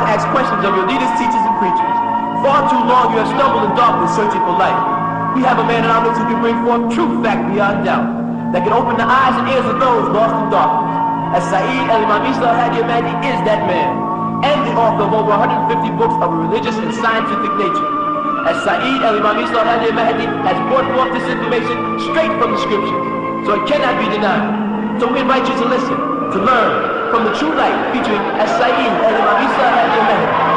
ask questions of your leaders, teachers, and preachers. Far too long you have stumbled in darkness searching for light. We have a man in our midst who can bring forth true fact beyond doubt, that can open the eyes and ears of those lost in darkness. As Saeed al-Imam Isa al-Hadi al-Mahdi is that man, and the author of over 150 books of a religious and scientific nature. As Saeed al-Imam Isa al-Hadi al-Mahdi has brought forth this information straight from the scriptures, so it cannot be denied. So we invite you to listen, to learn from the true light featuring as Saeed al-Imam Isa al-Hadi al-Mahdi.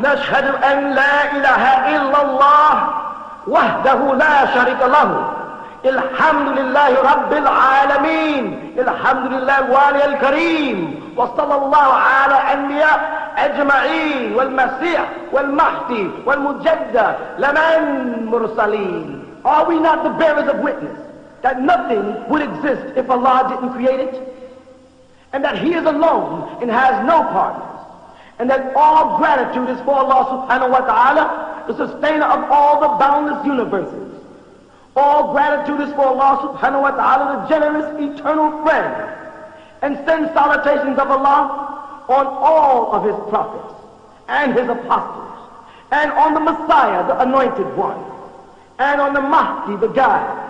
نشهد أن لا إله إلا الله وحده لا شريك له الحمد لله رب العالمين الحمد لله الوالي الكريم وصلى الله على أنبياء أجمعين والمسيح والمهدي والمجدد لمن مرسلين. Are we not the bearers of witness that nothing would exist if Allah didn't create it, and that He is alone and has no partners, and that all gratitude is for Allah subhanahu wa ta'ala, the sustainer of all the boundless universes. All gratitude is for Allah subhanahu wa ta'ala, the generous eternal friend, and send salutations of Allah on all of His prophets and His apostles, and on the Messiah, the anointed one, and on the Mahdi, the guide,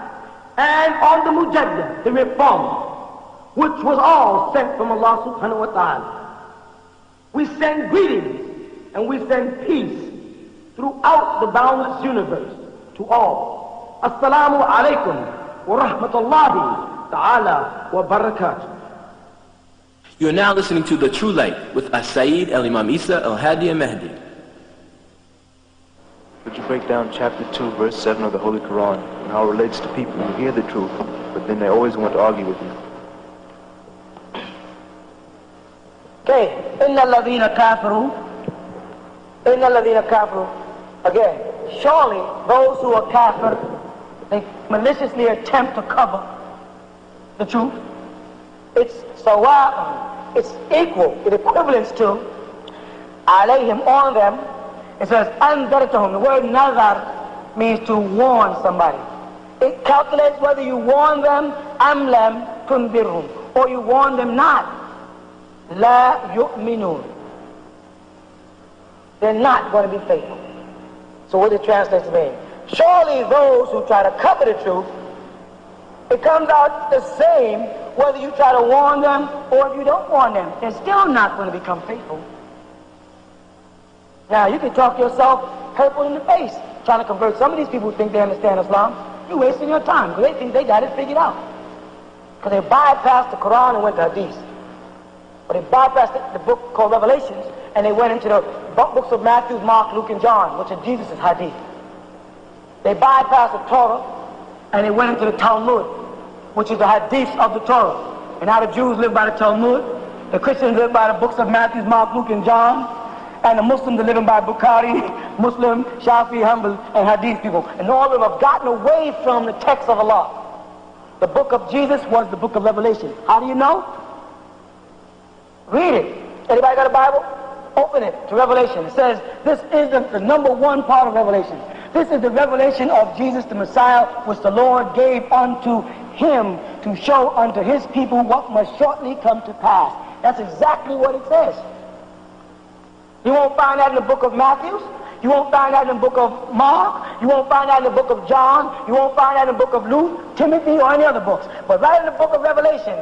and on the Mujaddid, the reformer, which was all sent from Allah subhanahu wa ta'ala. We send greetings and we send peace throughout the boundless universe to all. Assalamu alaikum wa rahmatullahi ta'ala wa barakatuh. You are now listening to The True Light with Saeed al-Imam Isa al-Hadi al-Mahdi. Would you break down chapter 2, verse 7 of the Holy Quran and how it relates to people who hear the truth, but then they always want to argue with you? Okay, إِنَّ الَّذِينَ كَافِرُوا, again, surely those who are kafir, they maliciously attempt to cover the truth. It's sawa'un, it's equal, it equivalents to alayhim, on them. It says anzartahum. The word nazar means to warn somebody. It calculates whether you warn them am lam tundirhum, or you warn them not. La yu'minun. They're not going to be faithful. So what does it translate to mean? Surely those who try to cover the truth, it comes out the same whether you try to warn them or if you don't warn them. They're still not going to become faithful. Now you can talk yourself purple in the face trying to convert some of these people who think they understand Islam. You're wasting your time because they think they got it figured out. Because they bypassed the Quran and went to Hadith. But they bypassed the book called Revelations, and they went into the books of Matthew, Mark, Luke, and John, which are Jesus' hadith. They bypassed the Torah, and they went into the Talmud, which is the hadiths of the Torah. And now the Jews live by the Talmud, the Christians live by the books of Matthew, Mark, Luke, and John, and the Muslims are living by Bukhari, Muslim, Shafi, Hanbal, and hadith people. And all of them have gotten away from the text of Allah. The book of Jesus was the book of Revelation. How do you know? Read it. Anybody got a Bible? Open it to Revelation. It says this is the number one part of Revelation. This is the revelation of Jesus the Messiah, which the Lord gave unto Him to show unto His people what must shortly come to pass. That's exactly what it says. You won't find that in the book of Matthew. You won't find that in the book of Mark. You won't find that in the book of John. You won't find that in the book of Luke, Timothy, or any other books. But right in the book of Revelation,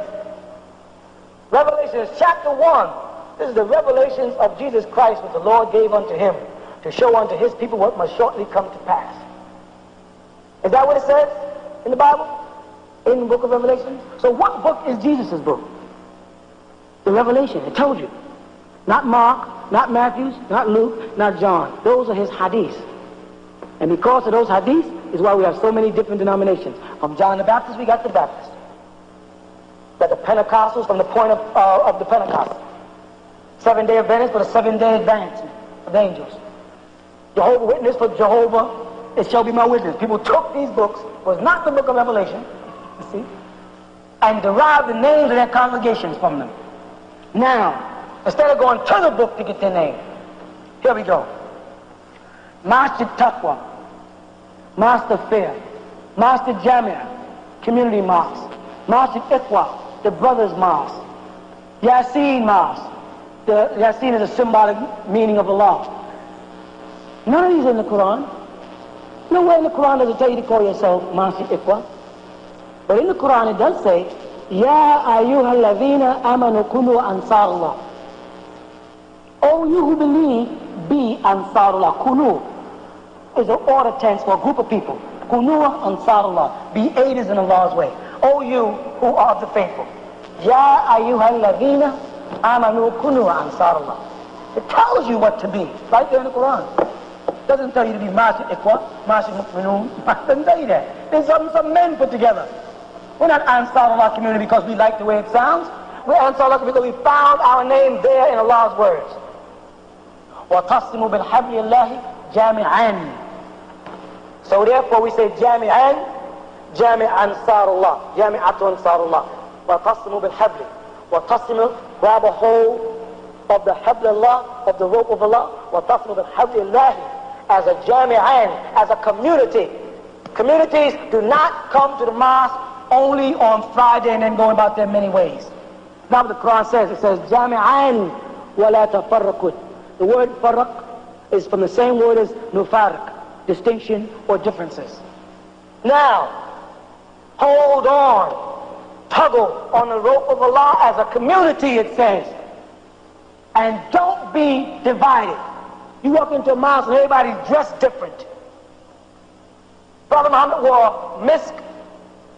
Revelation chapter 1, this is the revelations of Jesus Christ which the Lord gave unto Him to show unto His people what must shortly come to pass. Is that what it says in the Bible? In the book of Revelation? So what book is Jesus' book? The Revelation, it told you. Not Mark, not Matthew, not Luke, not John. Those are His hadiths. And because of those hadiths is why we have so many different denominations. From John the Baptist, we got the Baptist. That the Pentecostals from the point of the Pentecost. 7-day Adventists for the 7-day advancement of the angels. Jehovah's Witness for Jehovah, it shall be my witness. People took these books, was not the book of Revelation, you see. and derived the names of their congregations from them. Now, instead of going to the book to get their name, here we go. Masjid Taqwa, Master Fair, Master Jamia, Community Mosque, Masjid Ikhwa, the Brothers Mosque, Yasin Mosque. The Yasin is a symbolic meaning of Allah. None of these are in the Quran. Nowhere in the Quran does it tell you to call yourself Masjid Ikhwa. But in the Quran it does say, Ya ayyuhal ladhina amanu kunu ansarullah. Oh, you who believe, be ansarullah. Kunu is an order tense for a group of people. Kunu ansarullah. Be aiders in Allah's way. Oh, you who are of the faithful. Ya ayyuhal ladhina amanu kunu ansarullah. It tells you what to be, right there in the Quran. It doesn't tell you to be Masjid Ikhwa, Masjid Mu'minun. It doesn't tell you that. There's some men put together. We're not Ansarullah community because we like the way it sounds. We're Ansarullah because we found our name there in Allah's words. وَتَصِمُوا بِالْحَبْلِ اللَّهِ جَامِعًا. So therefore we say جَامِعًا, جَامِعَ Ansarullah, جَامِعَةُ Ansarullah. وَتَصِمُوا بِالْحَبْلِ. وَتَصِمُوا, grab a hold of the habl Allah, of the rope of Allah. وَتَصِمُوا بِالْحَبْلِ اللَّهِ, as a jami'an, as a community. Communities do not come to the mosque only on Friday and then go about their many ways. Now what the Quran says, it says jami'an wa la tafarraqun. The word farraq is from the same word as nufarq, distinction or differences. Now, hold on, tuggle on the rope of Allah as a community, it says, and don't be divided. You walk into a mosque and everybody's dressed different. Prophet Muhammad wore misk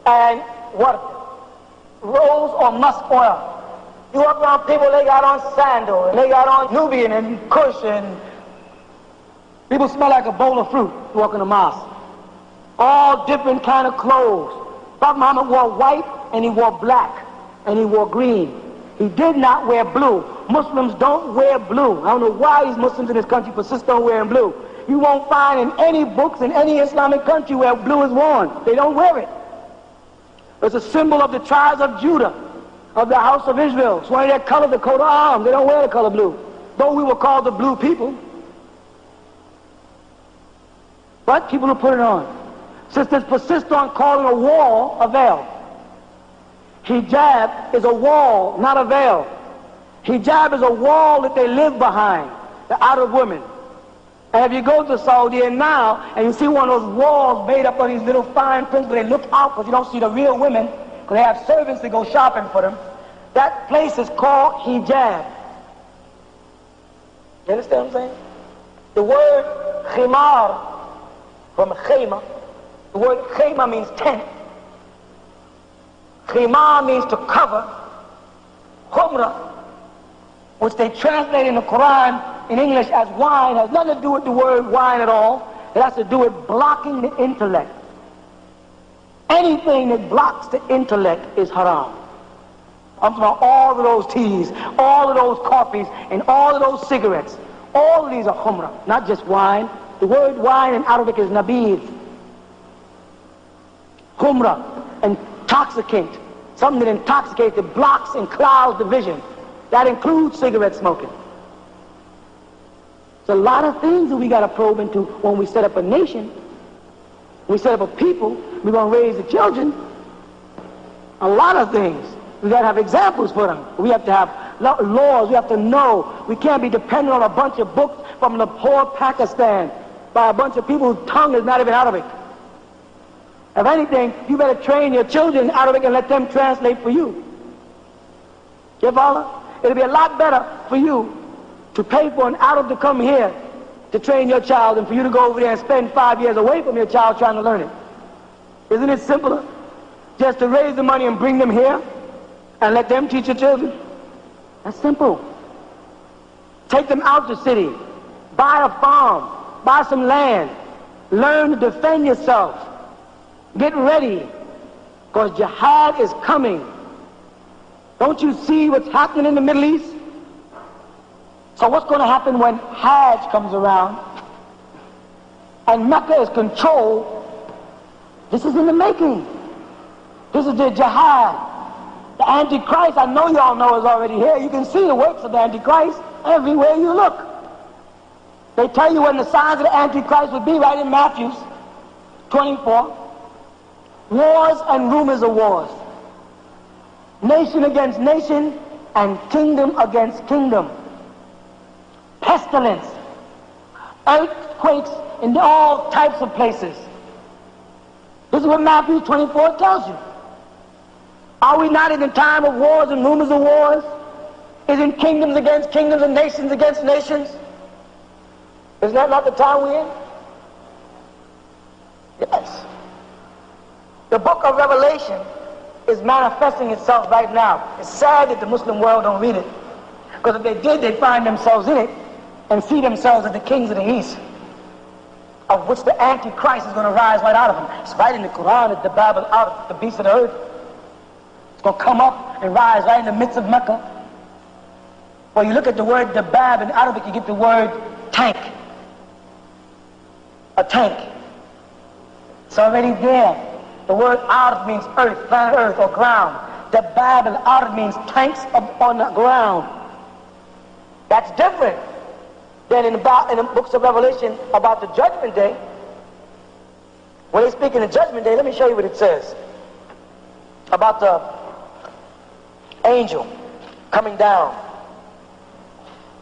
and what? Rose or musk oil. You walk around people, they got on sandal, and they got on Nubian and Kush, and people smell like a bowl of fruit. You walk in the mosque. All different kind of clothes. Prophet Muhammad wore white, and he wore black, and he wore green. He did not wear blue. Muslims don't wear blue. I don't know why these Muslims in this country persist on wearing blue. You won't find in any books in any Islamic country where blue is worn. They don't wear it. It's a symbol of the tribes of Judah, of the house of Israel. It's one of their colors, the coat of arms. They don't wear the color blue. Though we were called the blue people. But people will put it on. Sisters persist on calling a wall a veil. Hijab is a wall, not a veil. Hijab is a wall that they live behind, the Arab women. And if you go to Saudi now and you see one of those walls made up of these little fine prints where they look out because you don't see the real women, because they have servants that go shopping for them, that place is called hijab. You understand what I'm saying? The word khimar, from khayma, the word khayma means tent. Khimar means to cover. Khumra, which they translate in the Quran in English as wine, has nothing to do with the word wine at all. It has to do with blocking the intellect. Anything that blocks the intellect is haram. I'm talking about all of those teas, all of those coffees, and all of those cigarettes. All of these are khumra, not just wine. The word wine in Arabic is nabid. Khumra, intoxicant, something that intoxicates, that blocks and clouds the vision. That includes cigarette smoking. There's a lot of things that we got to probe into when we set up a nation. When we set up a people, we're going to raise the children. A lot of things. We got to have examples for them. We have to have laws. We have to know. We can't be dependent on a bunch of books from Lahore, Pakistan, by a bunch of people whose tongue is not even Arabic. If anything, you better train your children in Arabic and let them translate for you. You follow? It'll be a lot better for you to pay for an Arab to come here to train your child than for you to go over there and spend 5 years away from your child trying to learn it. Isn't it simpler just to raise the money and bring them here and let them teach your children? That's simple. Take them out the city, buy a farm, buy some land, learn to defend yourself. Get ready, because jihad is coming. Don't you see what's happening in the Middle East? So what's going to happen when Hajj comes around and Mecca is controlled? This is in the making. This is the jihad. The Antichrist, I know y'all know, is already here. You can see the works of the Antichrist everywhere you look. They tell you when the signs of the Antichrist would be right in Matthew 24. Wars and rumors of wars. Nation against nation and kingdom against kingdom. Pestilence. Earthquakes in all types of places. This is what Matthew 24 tells you. Are we not in the time of wars and rumors of wars? Isn't kingdoms against kingdoms and nations against nations? Isn't that not the time we're in? Yes. The book of Revelation is manifesting itself right now. It's sad that the Muslim world don't read it, because if they did, they'd find themselves in it and see themselves as the kings of the East, of which the Antichrist is going to rise right out of them. It's right in the Quran that the Bible out, the beast of the earth. It's going to come up and rise right in the midst of Mecca. Well, you look at the word Dabab, and out of it you get the word tank. A tank. It's already there. The word Ard means earth, planet earth or ground. Dabab and Ard means tanks on the ground. That's different than in the books of Revelation about the judgment day. When they speak in the judgment day, let me show you what it says about the angel coming down.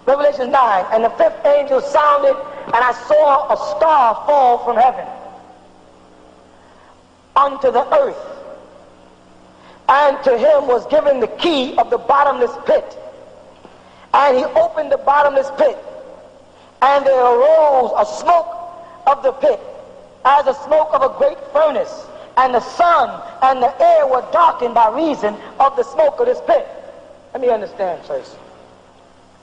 Revelation 9, and the fifth angel sounded, and I saw a star fall from heaven unto the earth, and to him was given the key of the bottomless pit, and he opened the bottomless pit, and there arose a smoke of the pit as the smoke of a great furnace, and the sun and the air were darkened by reason of the smoke of this pit. Let me understand first.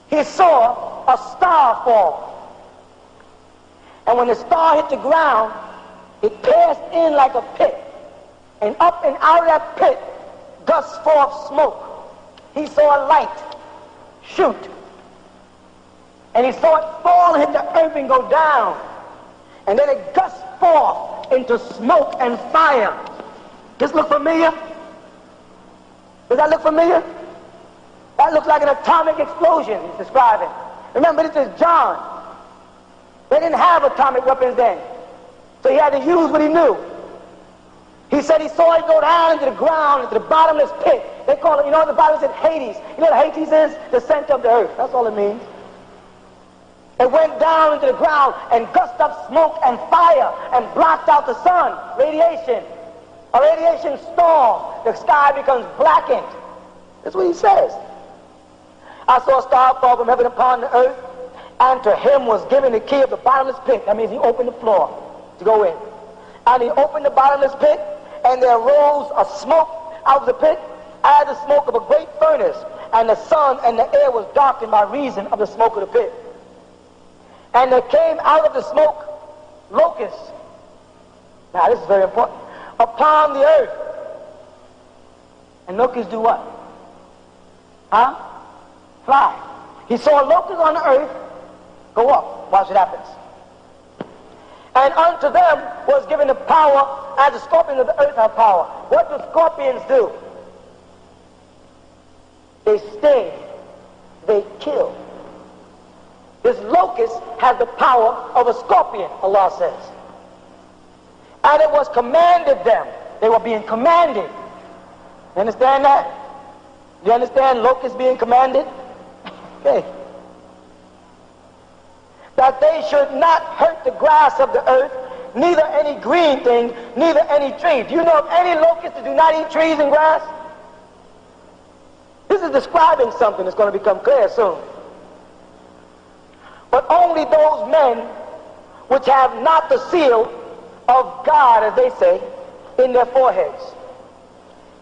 He saw a star fall, and when the star hit the ground, it passed in like a pit, and up and out of that pit gushed forth smoke. He saw a light shoot, and he saw it fall and hit the earth and go down, and then it gushed forth into smoke and fire. This look familiar? Does that look familiar? That looks like an atomic explosion he's describing. Remember, this is John. They didn't have atomic weapons then, so he had to use what he knew. He said he saw it go down into the ground, into the bottomless pit. They call it, you know, the Bible said Hades. You know what Hades is? The center of the earth. That's all it means. It went down into the ground and gushed up smoke and fire and blocked out the sun. Radiation. A radiation storm. The sky becomes blackened. That's what he says. I saw a star fall from heaven upon the earth, and to him was given the key of the bottomless pit. That means he opened the floor to go in. And he opened the bottomless pit, and there rose a smoke out of the pit as the smoke of a great furnace, and the sun and the air was darkened by reason of the smoke of the pit. And there came out of the smoke locusts. Now this is very important. Upon the earth. And locusts do what? Huh? Fly. He saw locusts on the earth go up. Watch what happens. And unto them was given the power, as the scorpions of the earth have power. What do scorpions do? They sting. They kill. This locust has the power of a scorpion, Allah says. And it was commanded them. They were being commanded. You understand that? You understand locusts being commanded? Okay. That they should not hurt the grass of the earth, neither any green thing, neither any tree. Do you know of any locusts that do not eat trees and grass? This is describing something that's going to become clear soon. But only those men which have not the seal of God, as they say, in their foreheads.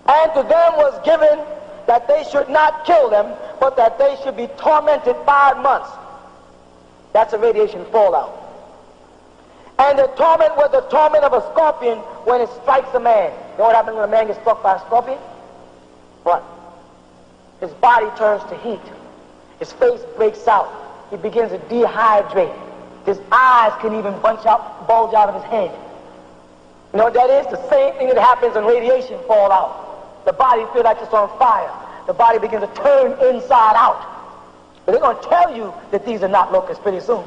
And to them was given that they should not kill them, but that they should be tormented 5 months. That's a radiation fallout. And the torment was the torment of a scorpion when it strikes a man. You know what happens when a man gets struck by a scorpion? What? His body turns to heat. His face breaks out. He begins to dehydrate. His eyes can even bulge out of his head. You know what that is? The same thing that happens when radiation falls out. the body feels like it's on fire. The body begins to turn inside out. But they're going to tell you that these are not locusts pretty soon.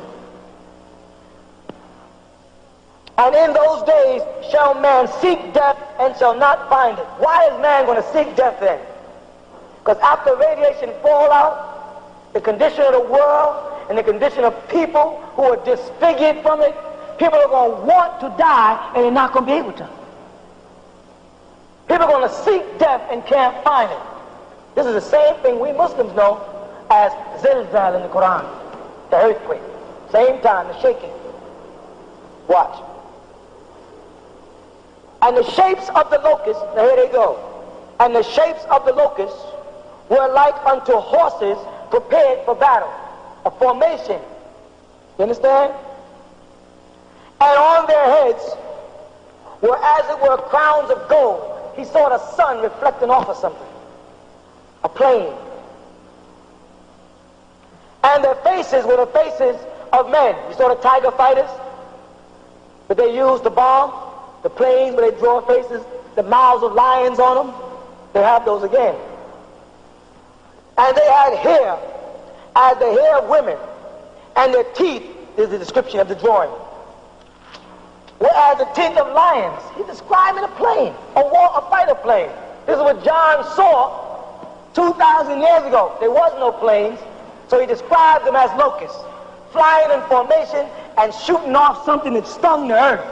And in those days shall man seek death and shall not find it. Why is man going to seek death then? Because after radiation fallout, the condition of the world and the condition of people who are disfigured from it, people are going to want to die and they're not going to be able to. People are going to seek death and can't find it. This is the same thing we Muslims know as zilzal in the Quran, the earthquake. Same time, the shaking. Watch. And the shapes of the locusts, now here they go. And the shapes of the locusts were like unto horses prepared for battle, a formation. You understand? And on their heads were as it were crowns of gold. He saw the sun reflecting off of something, a plane. And their faces were the faces of men. You saw the tiger fighters that they used to bomb, the planes where they draw faces, the mouths of lions on them. They have those again. And they had hair as the hair of women, and their teeth, is the description of the drawing, were as the teeth of lions. He's describing a plane, a fighter plane. This is what John saw 2,000 years ago. There was no planes, so he described them as locusts, flying in formation and shooting off something that stung the earth.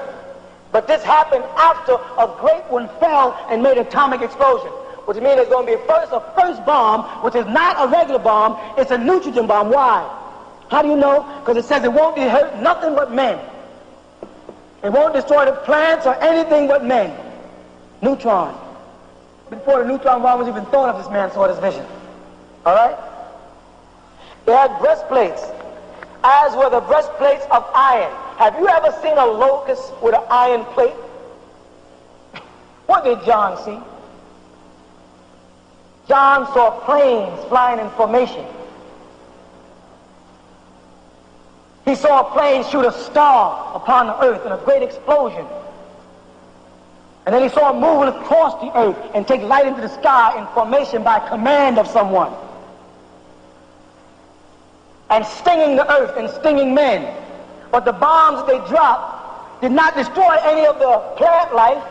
But this happened after a great one fell and made an atomic explosion, which means there's going to be a first bomb, which is not a regular bomb, it's a nutrient bomb. Why? How do you know? Because it says it won't be hurt nothing but men. It won't destroy the plants or anything but men. Neutron. Before the neutron bomb was even thought of, this man saw this vision. All right? They had breastplates, as were the breastplates of iron. Have you ever seen a locust with an iron plate? What did John see? John saw planes flying in formation. He saw a plane shoot a star upon the earth in a great explosion. And then he saw it moving across the earth and take light into the sky in formation by command of someone. And stinging the earth and stinging men. But the bombs that they dropped did not destroy any of the plant life,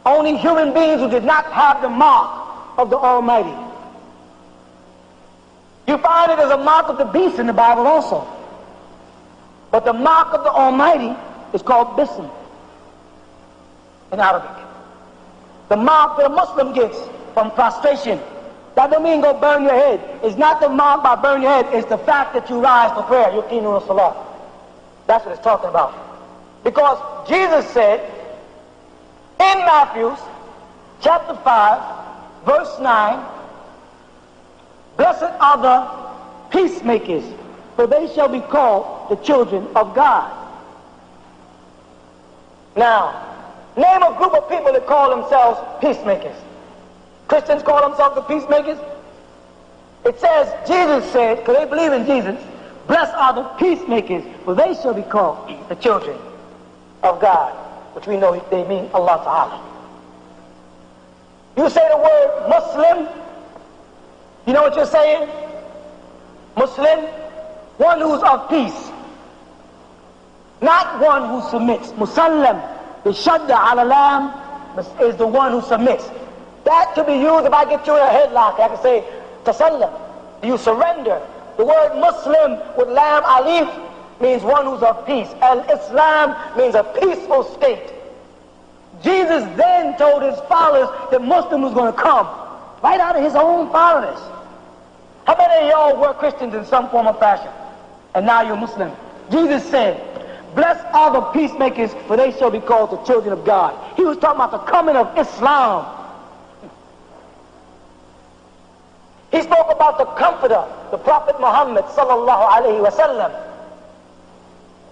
only human beings who did not have the mark of the Almighty. You find it as a mark of the beast in the Bible also. But the mark of the Almighty is called Bism in Arabic. The mark that a Muslim gets from prostration, that don't mean go burn your head. It's not the mark by burn your head, it's the fact that you rise for prayer. Yuqinu salah. That's what it's talking about. Because Jesus said in Matthew chapter 5, verse 9, blessed are the peacemakers, for they shall be called the children of God. Now, name a group of people that call themselves peacemakers. Christians call themselves the peacemakers. It says, Jesus said, because they believe in Jesus, blessed are the peacemakers, for they shall be called the children of God, which we know they mean Allah Ta'ala. You say the word Muslim, you know what you're saying? Muslim, one who's of peace, not one who submits. Musallam, the shadda ala lam, is the one who submits. That could be used if I get you in a headlock. I can say, tasallam, you surrender. The word Muslim with lam alif means one who's of peace. Al-Islam means a peaceful state. Jesus then told his followers that Muslim was going to come right out of his own followers. How many of y'all were Christians in some form or fashion? And now you're Muslim. Jesus said, blessed are the peacemakers, for they shall be called the children of God. He was talking about the coming of Islam. He spoke about the comforter, the Prophet Muhammad sallallahu alayhi wa sallam,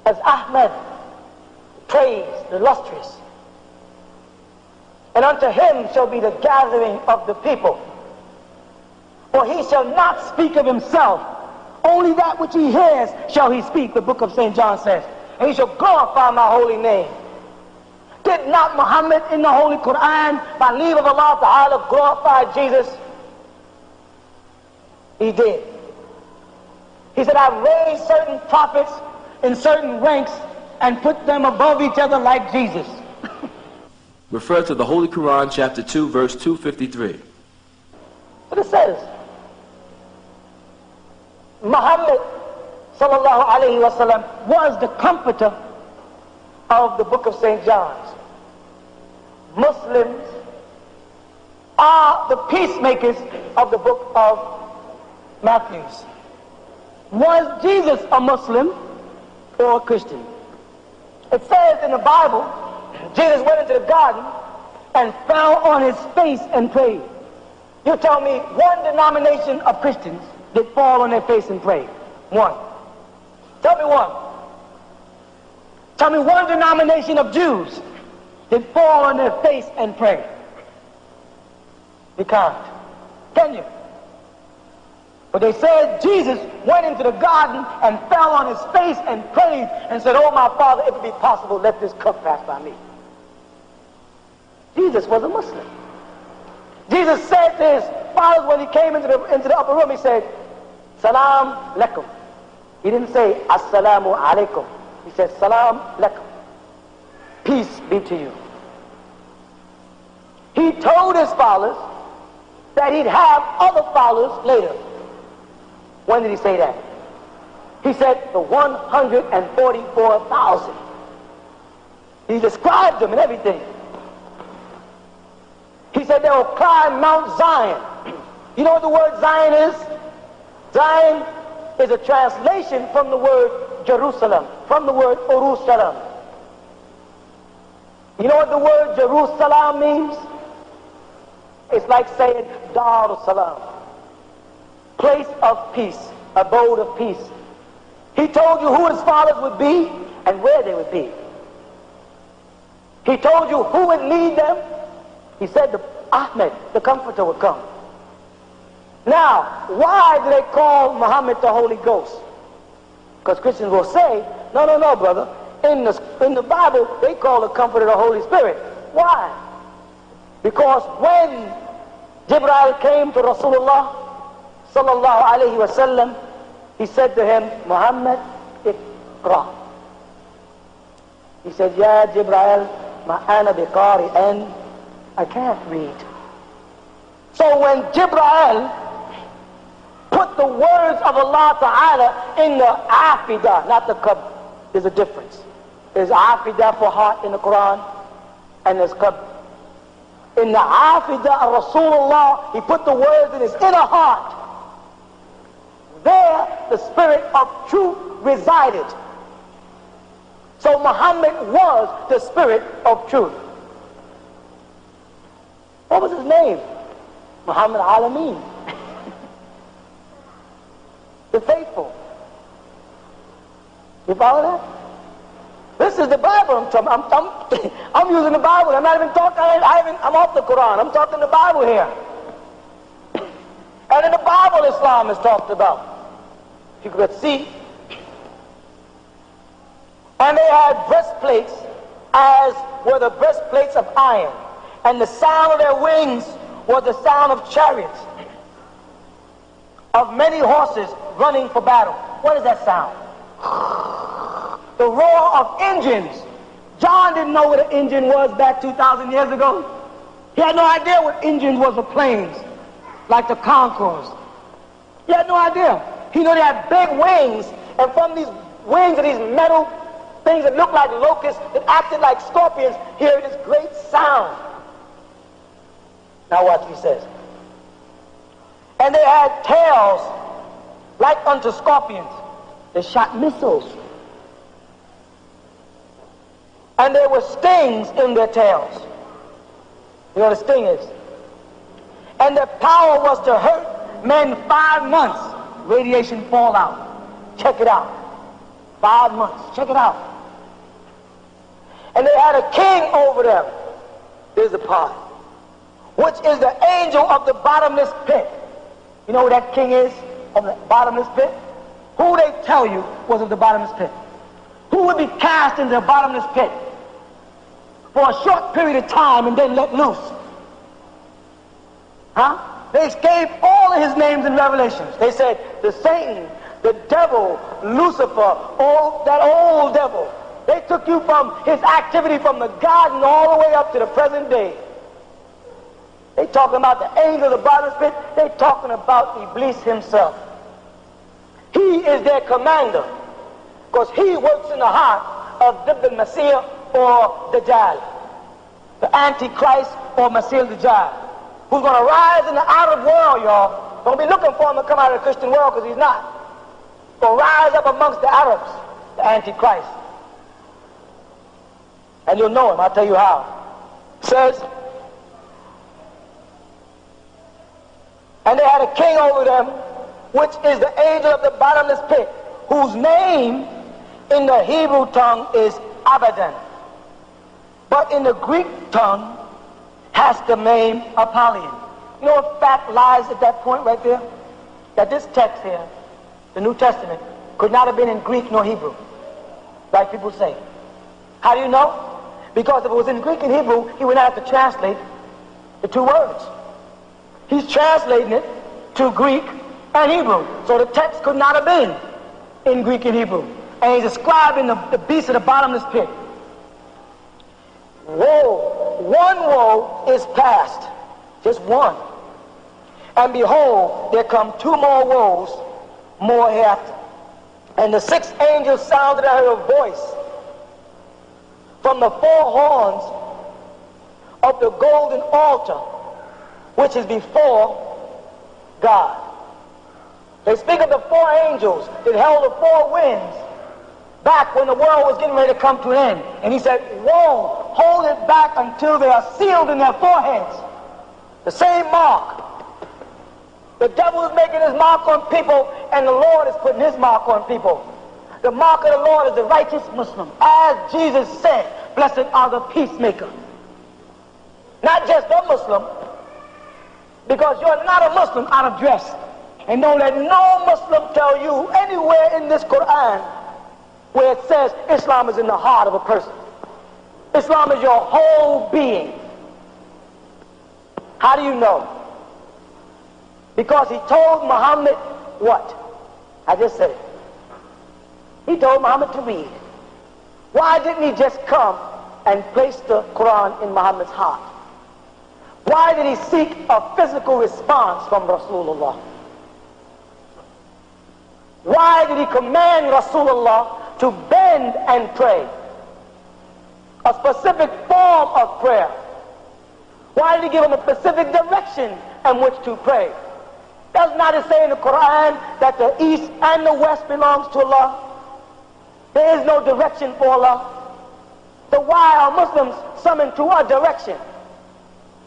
as Ahmad, praised, illustrious. And unto him shall be the gathering of the people. For he shall not speak of himself, only that which he hears shall he speak, the book of St. John says. And he shall glorify my holy name. Did not Muhammad in the Holy Quran, by leave of Allah Ta'ala, glorify Jesus? He did. He said, I raised certain prophets in certain ranks and put them above each other like Jesus. Refer to the Holy Quran, chapter 2, verse 253. But it says, Muhammad sallallahu alayhi wa sallam was the comforter of the book of St. John's. Muslims are the peacemakers of the book of Matthews. Was Jesus a Muslim or a Christian? It says in the Bible, Jesus went into the garden and fell on his face and prayed. You tell me one denomination of Christians did fall on their face and pray. One. Tell me one. Tell me one denomination of Jews did fall on their face and pray. You can't. Can you? But they said Jesus went into the garden and fell on his face and prayed and said, oh my Father, if it be possible, let this cup pass by me. Jesus was a Muslim. Jesus said to his followers when he came into the upper room, he said, Salam Lakum. He didn't say, Assalamu Alaikum. He said, Salam Lakum. Peace be to you. He told his followers that he'd have other followers later. When did he say that? He said the 144,000. He described them and everything. He said they will climb Mount Zion. You know what the word Zion is? Zion is a translation from the word Jerusalem, from the word Urushalam. You know what the word Jerusalem means? It's like saying Dar Salam, place of peace, abode of peace. He told you who his fathers would be and where they would be. He told you who would lead them. He said the Ahmed, the Comforter, would come. Now, why do they call Muhammad the Holy Ghost? Because Christians will say, no, brother. In the Bible, they call the Comforter the Holy Spirit. Why? Because when Jibreel came to Rasulullah sallallahu alayhi wa sallam, he said to him, Muhammad, iqra. He said, Ya Jibreel, ma ana biqari'an, I can't read. So when Jibreel put the words of Allah Ta'ala in the afidah, not the qab, there's a difference. There's afidah for heart in the Quran, and there's qab. In the afidah of Rasulullah, he put the words in his inner heart. There, the spirit of truth resided. So Muhammad was the spirit of truth. What was his name? Muhammad Alameen. The faithful. You follow that? This is the Bible. I'm using the Bible. I'm not even talking. I'm off the Quran. I'm talking the Bible here. And in the Bible, Islam is talked about. You could see. And they had breastplates, as were the breastplates of iron. And the sound of their wings was the sound of chariots, of many horses running for battle. What is that sound? The roar of engines. John didn't know what an engine was back 2,000 years ago. He had no idea what engines was for planes, like the Concourse. He had no idea. He knew they had big wings, and from these wings of these metal things that looked like locusts, that acted like scorpions, hear this great sound. Now watch what he says. And they had tails like unto scorpions. They shot missiles. And there were stings in their tails. You know what a sting is? And their power was to hurt men 5 months. Radiation fallout. Check it out. 5 months. Check it out. And they had a king over them. There's the part. Which is the angel of the bottomless pit. You know who that king is of the bottomless pit? Who they tell you was of the bottomless pit? Who would be cast into the bottomless pit? for a short period of time and then let loose. They gave all of his names in Revelations. They said the Satan, the devil, Lucifer, that old devil. They took you from his activity from the garden all the way up to the present day. They talking about the angel of the bottomless pit. They talking about Iblis himself. He is their commander because he works in the heart of the Messiah or Dajjal, the Antichrist or Messiah Dajjal, who's going to rise in the Arab world, y'all. Don't be looking for him to come out of the Christian world because he's not. Going to rise up amongst the Arabs, the Antichrist. And you'll know him, I'll tell you how. It says, and they had a king over them, which is the angel of the bottomless pit, whose name in the Hebrew tongue is Abaddon, but in the Greek tongue has the name Apollyon. You know what fact lies at that point right there? That this text here, the New Testament, could not have been in Greek nor Hebrew, like people say. How do you know? Because if it was in Greek and Hebrew, he would not have to translate the two words. He's translating it to Greek and Hebrew. So the text could not have been in Greek and Hebrew. And he's describing the beast of the bottomless pit. Woe, one woe is past, just one. And behold, there come two more woes, more hereafter. And the sixth angel sounded out a voice from the four horns of the golden altar, which is before God. They speak of the four angels that held the four winds back when the world was getting ready to come to an end. And he said, woe, hold it back until they are sealed in their foreheads. The same mark. The devil is making his mark on people, and the Lord is putting his mark on people. The mark of the Lord is the righteous Muslim. As Jesus said, blessed are the peacemakers. Not just the Muslim, because you're not a Muslim out of dress. And don't let no Muslim tell you anywhere in this Quran where it says Islam is in the heart of a person. Islam is your whole being. How do you know? Because he told Muhammad what? I just said it. He told Muhammad to read. Why didn't he just come and place the Quran in Muhammad's heart? Why did he seek a physical response from Rasulullah? Why did he command Rasulullah to bend and pray? A specific form of prayer. Why did he give him a specific direction in which to pray? Does not it say in the Quran that the east and the west belongs to Allah? There is no direction for Allah. So why are Muslims summoned to a direction?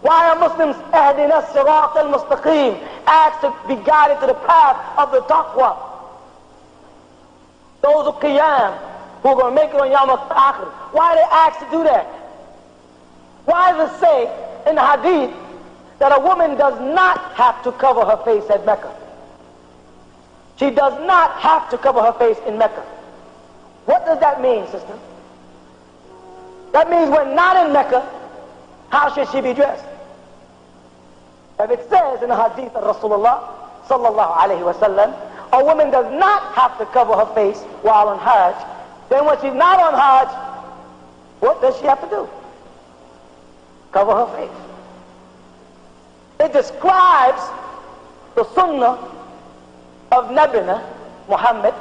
Why are Muslims ahdina sirat al-mustaqim, asked to be guided to the path of the taqwa? Those of Qiyam who are going to make it on Yawm al-Akhir. Why are they asked to do that? Why does it say in the hadith that a woman does not have to cover her face at Mecca? She does not have to cover her face in Mecca. What does that mean, sister? That means when not in Mecca, how should she be dressed? If it says in the hadith of Rasulullah sallallahu alayhi wa sallam, a woman does not have to cover her face while on Hajj, then when she's not on Hajj, what does she have to do? Cover her face. It describes the sunnah of Nabina Muhammad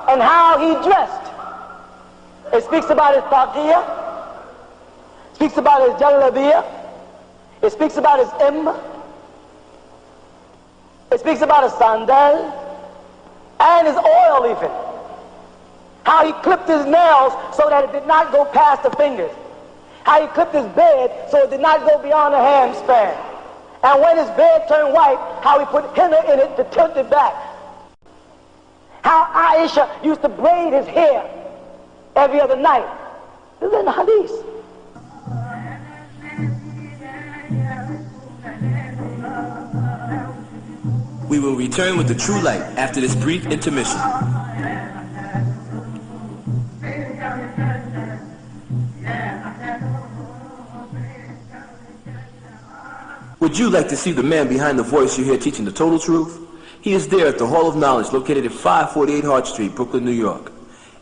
and how he dressed. It speaks about his taqiyya, speaks about his jalabiyya, it speaks about his imma, it speaks about his sandal and his oil even. How he clipped his nails so that it did not go past the fingers. How he clipped his bed so it did not go beyond the handspan. And when his bed turned white, how he put henna in it to tilt it back. How Aisha used to braid his hair every other night. This is in the hadith. We will return with the true light after this brief intermission. Yeah. Would you like to see the man behind the voice you hear teaching the total truth? He is there at the Hall of Knowledge located at 548 Hart Street, Brooklyn, New York.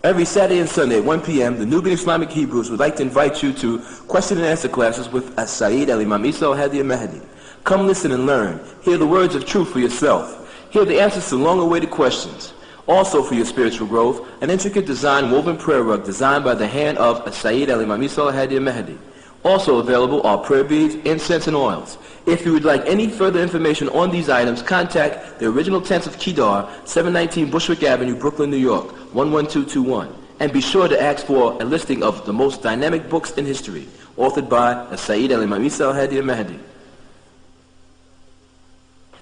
Every Saturday and Sunday at 1 p.m., the Nubian Islamic Hebrews would like to invite you to question and answer classes with As-Sayyid al-Imam Isa al-Hadi al-Mahdi. Come listen and learn. Hear the words of truth for yourself. Hear the answers to long-awaited questions. Also for your spiritual growth, an intricate design woven prayer rug designed by the hand of As-Sayyid al-Imam Isa al-Hadi al-Mahdi. Also available are prayer beads, incense, and oils. If you would like any further information on these items, contact the original tents of Kedar, 719 Bushwick Avenue, Brooklyn, New York, 11221. And be sure to ask for a listing of the most dynamic books in history, authored by As-Sayyid al-Imam Isa al-Hadi al-Mahdi.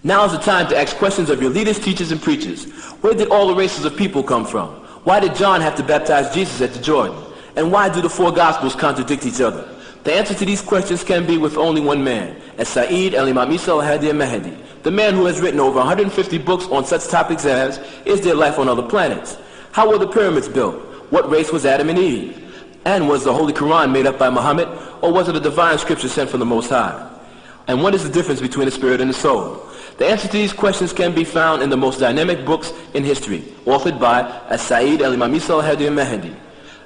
Now is the time to ask questions of your leaders, teachers, and preachers. Where did all the races of people come from? Why did John have to baptize Jesus at the Jordan? And why do the four Gospels contradict each other? The answer to these questions can be with only one man, As-Sayyid al-Imam Isa al-Hadi al-Mahdi, the man who has written over 150 books on such topics as, is there life on other planets? How were the pyramids built? What race was Adam and Eve? And was the Holy Quran made up by Muhammad, or was it a divine scripture sent from the Most High? And what is the difference between the spirit and the soul? The answer to these questions can be found in the most dynamic books in history, authored by As-Sayyid al-Imam Isa al-Hadi al-Mahdi.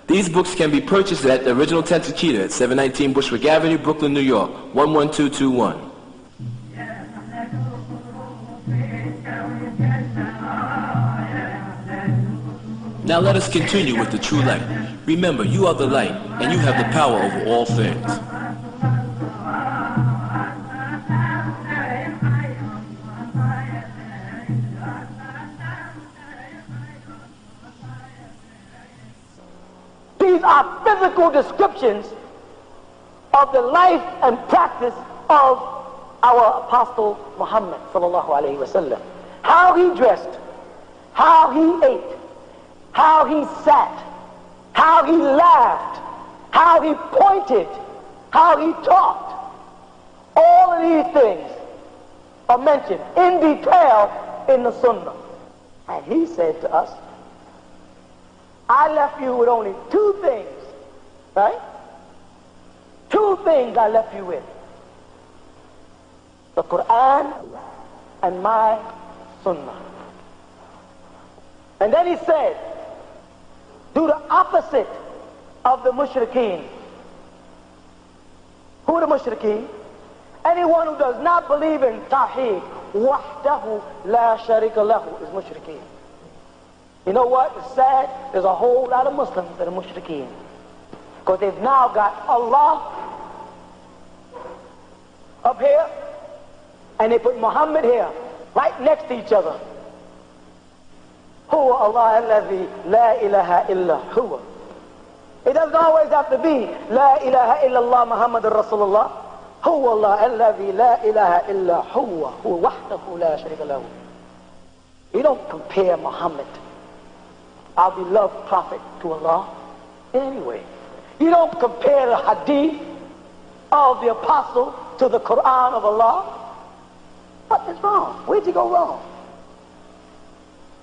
These books can be purchased at the original tent of Kedar at 719 Bushwick Avenue, Brooklyn, New York, 11221. Now let us continue with the true light. Remember, you are the light, and you have the power over all things. These are physical descriptions of the life and practice of our Apostle Muhammad sallallahu alaihi wasallam. How he dressed, how he ate, how he sat, how he laughed, how he pointed, how he talked. All of these things are mentioned in detail in the Sunnah. And he said to us, I left you with only two things, right? Two things I left you with. The Quran and my Sunnah. And then he said, do the opposite of the mushrikeen. Who are the mushrikeen? Anyone who does not believe in Tawheed, wahdahu la sharika lahu, is mushrikeen. You know what? It's sad. There's a whole lot of Muslims that are mushrikeen. Because they've now got Allah up here, and they put Muhammad here, right next to each other. Huwa Allah alladhi la ilaha illa huwa. It doesn't always have to be La ilaha illallah Muhammadur Rasulullah. Huwa Allah alladhi la ilaha illa huwa. Huwa wahdahu la sharika lahu. You don't compare Muhammad, our beloved prophet, to Allah in any way. You don't compare the hadith of the apostle to the Quran of Allah. What is wrong? Where'd you go wrong?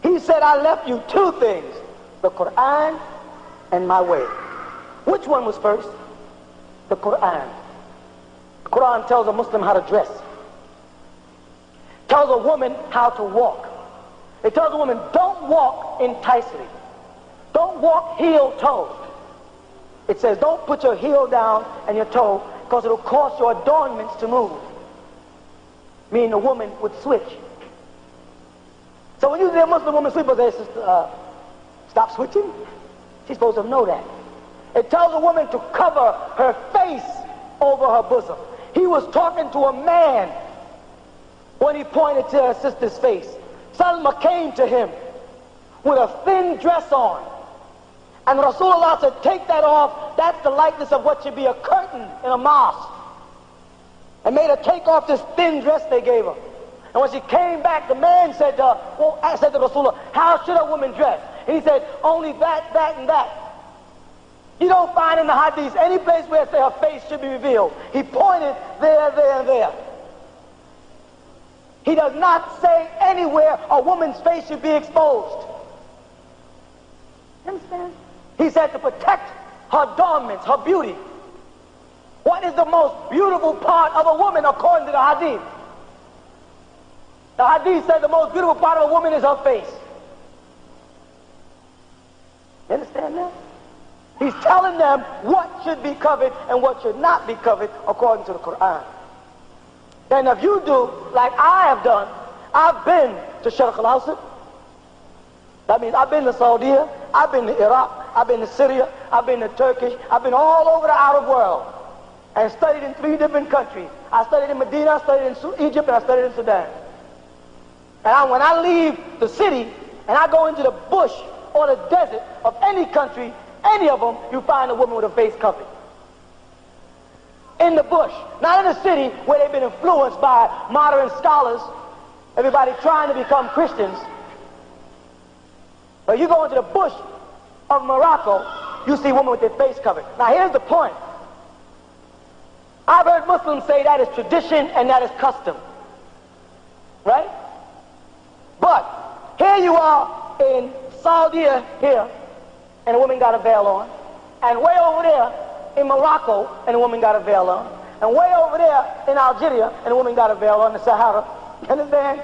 He said, I left you two things, the Quran and my way. Which one was first? The Quran. The Quran tells a Muslim how to dress. Tells a woman how to walk. It tells a woman, don't walk enticingly. Don't walk heel-toe. It says, don't put your heel down and your toe, because it'll cause your adornments to move. Meaning the woman would switch. So when you see a Muslim woman sleep, they say, stop switching. She's supposed to know that. It tells a woman to cover her face over her bosom. He was talking to a man when he pointed to her sister's face. Salma came to him with a thin dress on. And Rasulullah said, take that off. That's the likeness of what should be a curtain in a mosque. And made her take off this thin dress they gave her. And when she came back, the man said to her, well, I said to Rasulullah, how should a woman dress? And he said, only that, that, and that. You don't find in the hadith any place where it says her face should be revealed. He pointed there, there, and there. He does not say anywhere a woman's face should be exposed. You understand? He said to protect her adornments, her beauty. What is the most beautiful part of a woman according to the hadith? The hadith said the most beautiful part of a woman is her face. You understand that? He's telling them what should be covered and what should not be covered according to the Quran. And if you do like I have done, I've been to Sharq al-Awsat. That means I've been to Saudi, I've been to Iraq, I've been to Syria, I've been to Turkish, I've been all over the Arab world and studied in 3 different countries. I studied in Medina, I studied in Egypt, and I studied in Sudan. And when I leave the city and I go into the bush or the desert of any country, any of them, you find a woman with her face covered. In the bush, not in the city where they've been influenced by modern scholars, everybody trying to become Christians. But you go into the bush of Morocco, you see women with their face covered. Now here's the point. I've heard Muslims say that is tradition and that is custom. Right? But here you are in Saudi here, and a woman got a veil on. And way over there in Morocco, and a woman got a veil on. And way over there in Algeria, and a woman got a veil on the Sahara. You understand?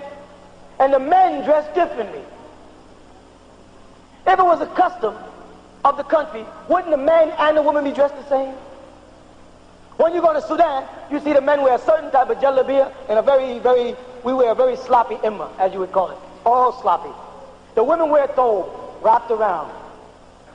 And the men dress differently. If it was a custom of the country, wouldn't the men and the women be dressed the same? When you go to Sudan, you see the men wear a certain type of jalabiya and we wear a very sloppy imma, as you would call it. All sloppy. The women wear thobe, wrapped around.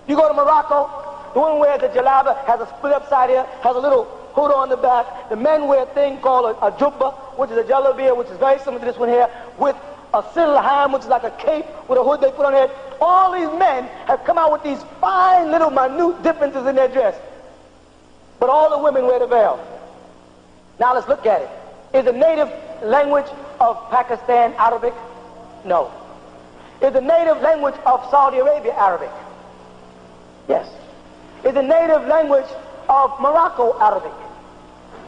You go to Morocco, the woman wears a jalaba, has a split up side here, has a little hood on the back. The men wear a thing called a jubba, which is a jalabiya, which is very similar to this one here, with a silham, which is like a cape with a hood they put on it. All these men have come out with these fine little minute differences in their dress. But all the women wear the veil. Now let's look at it. Is the native language of Pakistan Arabic? No. Is the native language of Saudi Arabia Arabic? Yes. Is the native language of Morocco Arabic?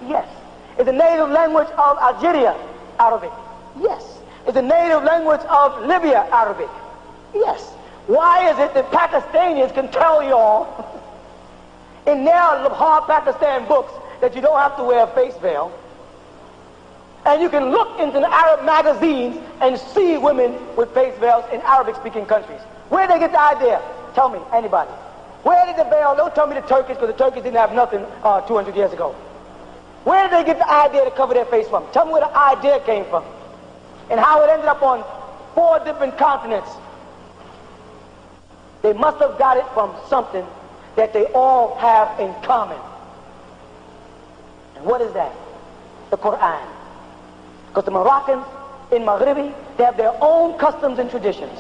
Yes. Is the native language of Algeria Arabic? Yes. Is the native language of Libya Arabic? Yes. Why is it that Pakistanis can tell you all in their hard Pakistan books that you don't have to wear a face veil? And you can look into the Arab magazines and see women with face veils in Arabic-speaking countries. Where did they get the idea? Tell me, anybody. Where did the veil? Don't tell me the Turkish, because the Turkish didn't have nothing 200 years ago. Where did they get the idea to cover their face from? Tell me where the idea came from. And how it ended up on 4 different continents. They must have got it from something that they all have in common. And what is that? The Quran. Because the Moroccans in Maghribi, they have their own customs and traditions.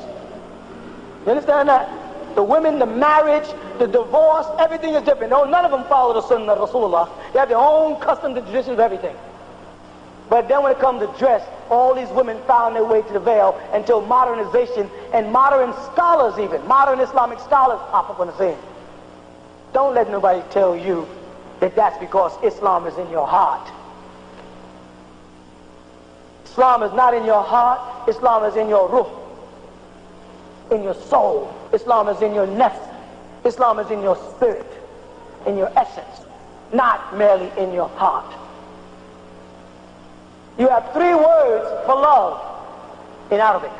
You understand that? The women, the marriage, the divorce, everything is different. No, none of them follow the Sunnah of Rasulullah. They have their own customs and traditions of everything. But then when it comes to dress, all these women found their way to the veil until modernization and modern scholars even, modern Islamic scholars pop up on the scene. Don't let nobody tell you that that's because Islam is in your heart. Islam is not in your heart. Islam is in your ruh, in your soul. Islam is in your nafs. Islam is in your spirit, in your essence, not merely in your heart. You have 3 words for love in Arabic.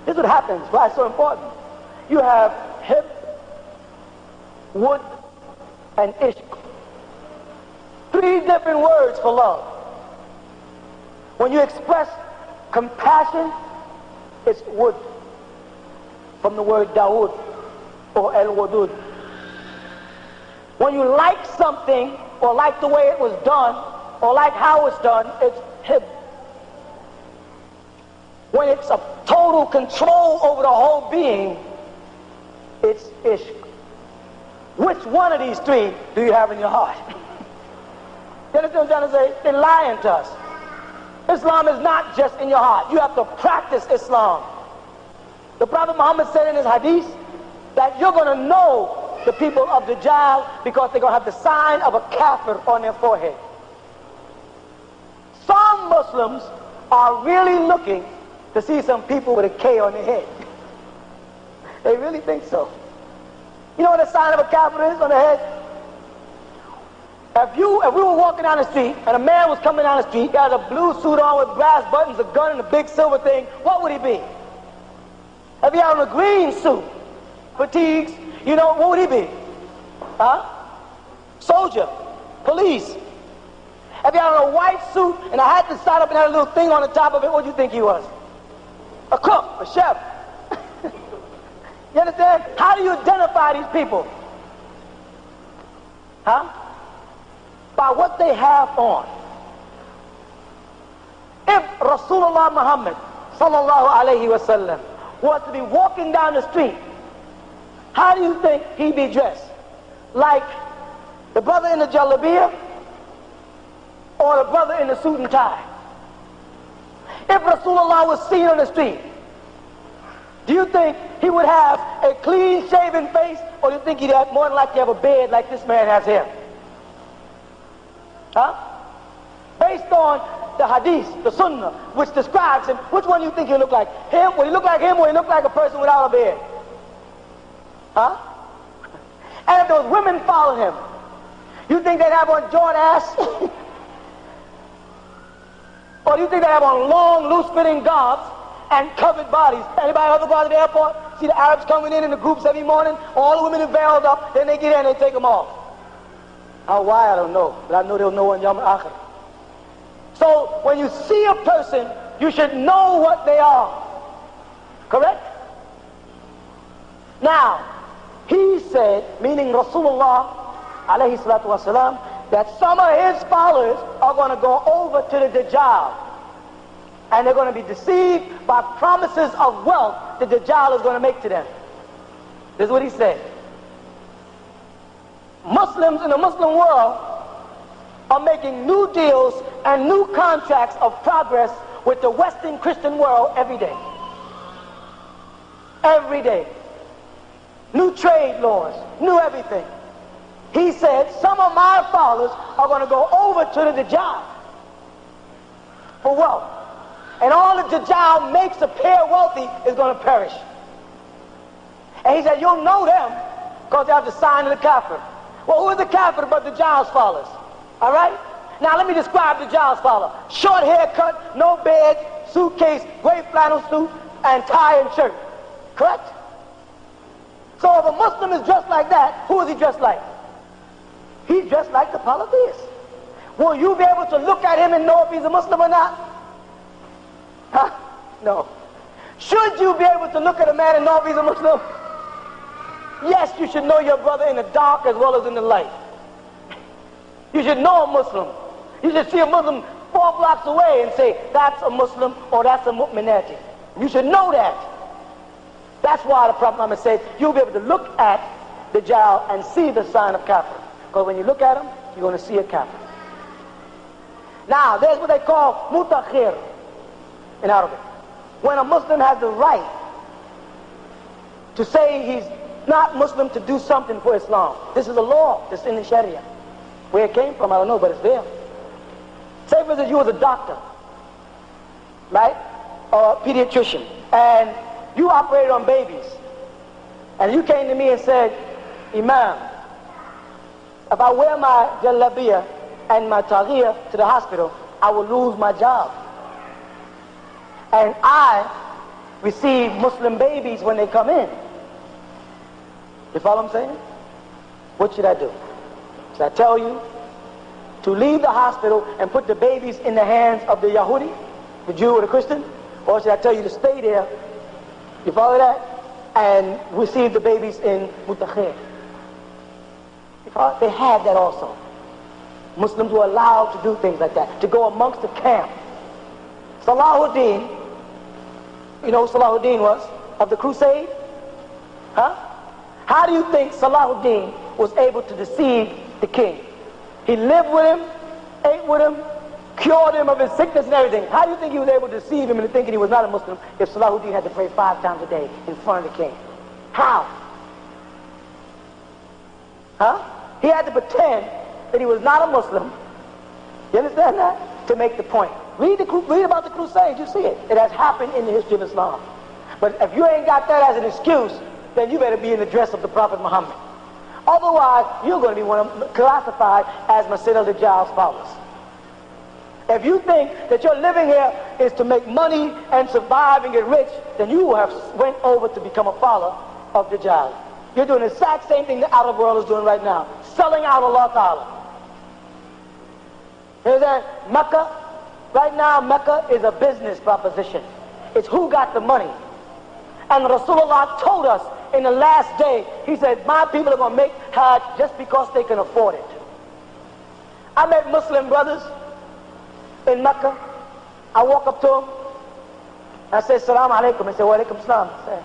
This is what happens, why it's so important. You have hib, wood, and ishq. 3 different words for love. When you express compassion, it's wood, from the word Dawood or El-Wadud. When you like something or like the way it was done or like how it's done, it's hib. When it's a total control over the whole being, it's ishq. Which one of these 3 do you have in your heart? You understand what I'm trying to say? They're lying to us. Islam is not just in your heart. You have to practice Islam. The Prophet Muhammad said in his hadith that you're going to know the people of Dajjal because they're going to have the sign of a kafir on their forehead. Some Muslims are really looking to see some people with a K on their head. They really think so. You know what the sign of a kafir is on the head? If we were walking down the street and a man was coming down the street, he had a blue suit on with brass buttons, a gun, and a big silver thing, what would he be? If he had on a green suit, fatigues, what would he be? Huh? Soldier, police. If he had on a white suit and a hat that sat up and had a little thing on the top of it, what do you think he was? A cook, a chef. You understand? How do you identify these people? Huh? By what they have on. If Rasulullah Muhammad sallallahu alayhi wa sallam was to be walking down the street, how do you think he'd be dressed? Like the brother in the jalabiyah or the brother in the suit and tie? If Rasulullah was seen on the street, do you think he would have a clean shaven face, or do you think he'd have more than likely have a beard like this man has here? Huh? Based on the hadith, the sunnah, which describes him, which one do you think he'll look like? Him? Will he look like him, or he look like a person without a beard? Huh? And if those women followed him, you think they'd have on Jordache? Or do you think they have on long, loose-fitting garbs and covered bodies? Anybody ever go to the airport? See the Arabs coming in the groups every morning? All the women are veiled up, then they get in and they take them off. How, why, I don't know. But I know they'll know on Yom Akhir. So, when you see a person, you should know what they are. Correct? Now, he said, meaning Rasulullah alayhi salatu wasalam, that some of his followers are going to go over to the Dajjal. And they're going to be deceived by promises of wealth the Dajjal is going to make to them. This is what he said. Muslims in the Muslim world are making new deals and new contracts of progress with the Western Christian world every day. Every day. New trade laws, new everything. He said, some of my followers are going to go over to the Dajjal for wealth. And all the Dajjal makes appear wealthy is going to perish. And he said, you'll know them because they have the sign of the kafir. Well, who is the kafir but the Dajjal's followers? All right? Now let me describe the Dajjal's follower. Short haircut, no beard, suitcase, gray flannel suit, and tie and shirt. Correct? So if a Muslim is dressed like that, who is he dressed like? He's dressed like the polytheist. Will you be able to look at him and know if he's a Muslim or not? Huh? No. Should you be able to look at a man and know if he's a Muslim? Yes, you should know your brother in the dark as well as in the light. You should know a Muslim. You should see a Muslim 4 blocks away and say, that's a Muslim or that's a mu'minati. You should know that. That's why the Prophet Muhammad said, you'll be able to look at the Dajjal and see the sign of kafir. Because when you look at him, you're going to see a kafir. Now, there's what they call mutakhir in Arabic. When a Muslim has the right to say he's not Muslim to do something for Islam. This is a law that's in the Sharia. Where it came from, I don't know, but it's there. Say, for instance, you was a doctor, right? Or a pediatrician, and you operated on babies. And you came to me and said, Imam, if I wear my jalabiyah and my taghiyah to the hospital, I will lose my job. And I receive Muslim babies when they come in. You follow what I'm saying? What should I do? Should I tell you to leave the hospital and put the babies in the hands of the Yahudi, the Jew or the Christian? Or should I tell you to stay there, you follow that, and receive the babies in mutakhir? They had that also. Muslims were allowed to do things like that, to go amongst the camp. Salahuddin, you know who Salahuddin was? Of the crusade? Huh? How do you think Salahuddin was able to deceive the king? He lived with him, ate with him, cured him of his sickness and everything. How do you think he was able to deceive him into thinking he was not a Muslim if Salahuddin had to pray 5 times a day in front of the king? How? Huh? He had to pretend that he was not a Muslim. You understand that? To make the point. Read about the Crusades, you see it. It has happened in the history of Islam. But if you ain't got that as an excuse, then you better be in the dress of the Prophet Muhammad. Although Otherwise, you're going to be classified as Masih al-Dajjal's followers. If you think that your living here is to make money and survive and get rich, then you have went over to become a follower of Dajjal. You're doing the exact same thing the outer world is doing right now, selling out Allah Ta'ala. Here's that Mecca. Right now, Mecca is a business proposition. It's who got the money. And Rasulullah told us in the last day, he said, my people are going to make Hajj just because they can afford it. I met Muslim brothers in Mecca. I walk up to them. I say, Salaam alaikum. He said, wa alaikum salam. I say,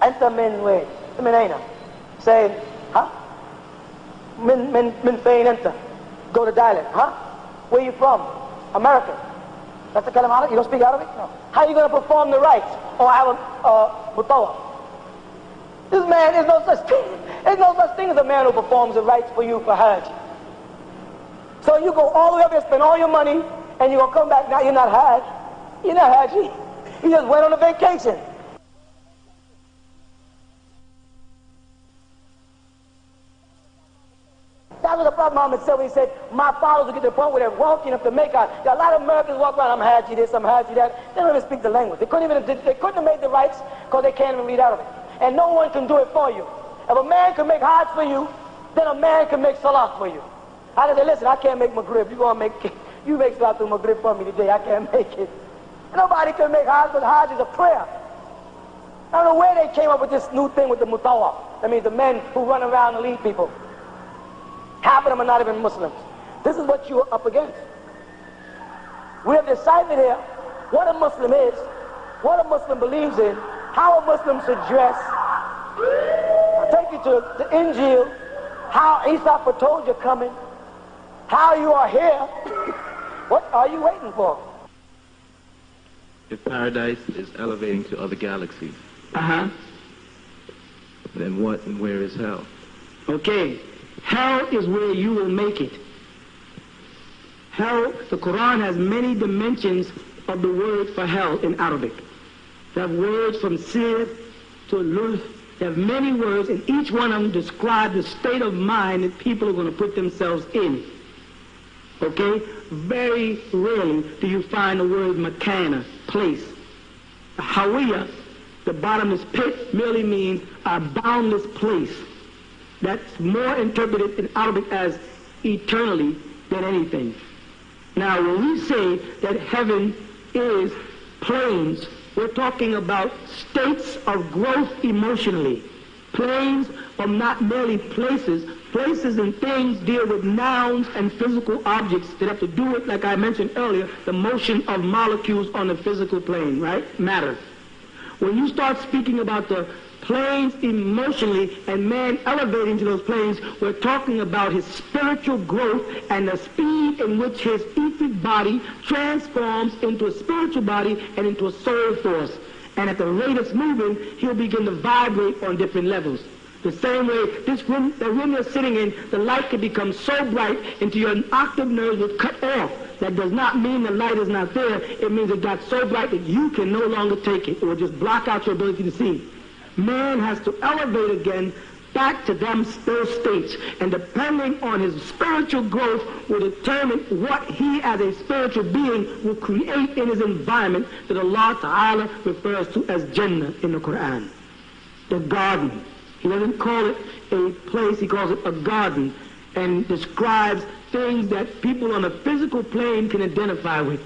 Anta min way. Min aina. Say, huh? Min fayn anta. Go to dialect. Huh? Where you from? America. That's the kalam Arabic? You don't speak Arabic? No. How are you going to perform the rites? Or have a mutawa? This man, there's no such thing. There's no such thing as a man who performs the rites for you for Hajj. So you go all the way up and spend all your money, and you're going to come back, now you're not Hajj. You're not Hajj. You just went on a vacation. That was the problem Muhammad said when he said, my followers will get to the point where they're walking up to Mecca. There are a lot of Americans walk around, I'm Hajj this, I'm Hajj that. They don't even speak the language. They couldn't have made the rights because they can't even read Arabic. And no one can do it for you. If a man can make Hajj for you, then a man can make Salah for you. I just say, listen, I can't make Maghrib. You make Salah through Maghrib for me today. I can't make it. Nobody can make Hajj, but Hajj is a prayer. I don't know where they came up with this new thing with the mutawaf. That means the men who run around and lead people. Half of them are not even Muslims. This is what you're up against. We have decided here what a Muslim is, what a Muslim believes in, how a Muslim should dress. I'll take you to the Injil, how Isa foretold you're coming, how you are here. What are you waiting for? If paradise is elevating to other galaxies, then what and where is hell? Okay, hell is where you will make it. Hell, the Quran has many dimensions of the word for hell in Arabic. They have words from sir to lulf. They have many words, and each one of them describe the state of mind that people are going to put themselves in. Okay? Very rarely do you find the word makana, place. Hawiya, the bottomless pit, merely means a boundless place. That's more interpreted in Arabic as eternally than anything. Now, when we say that heaven is planes, we're talking about states of growth emotionally. Planes are not merely places. Places and things deal with nouns and physical objects that have to do with, like I mentioned earlier, the motion of molecules on the physical plane, right? Matter. When you start speaking about the planes emotionally and man elevating to those planes, we're talking about his spiritual growth and the speed in which his etheric body transforms into a spiritual body and into a soul force. And at the rate it's moving, he'll begin to vibrate on different levels. The same way, this room, the room you're sitting in, the light could become so bright into your octave nerves would cut off. That does not mean the light is not there. It means it got so bright that you can no longer take it. It will just block out your ability to see. Man has to elevate again back to those states, and depending on his spiritual growth will determine what he as a spiritual being will create in his environment that Allah Ta'ala refers to as Jannah in the Quran. The garden. He doesn't call it a place, he calls it a garden, and describes things that people on a physical plane can identify with.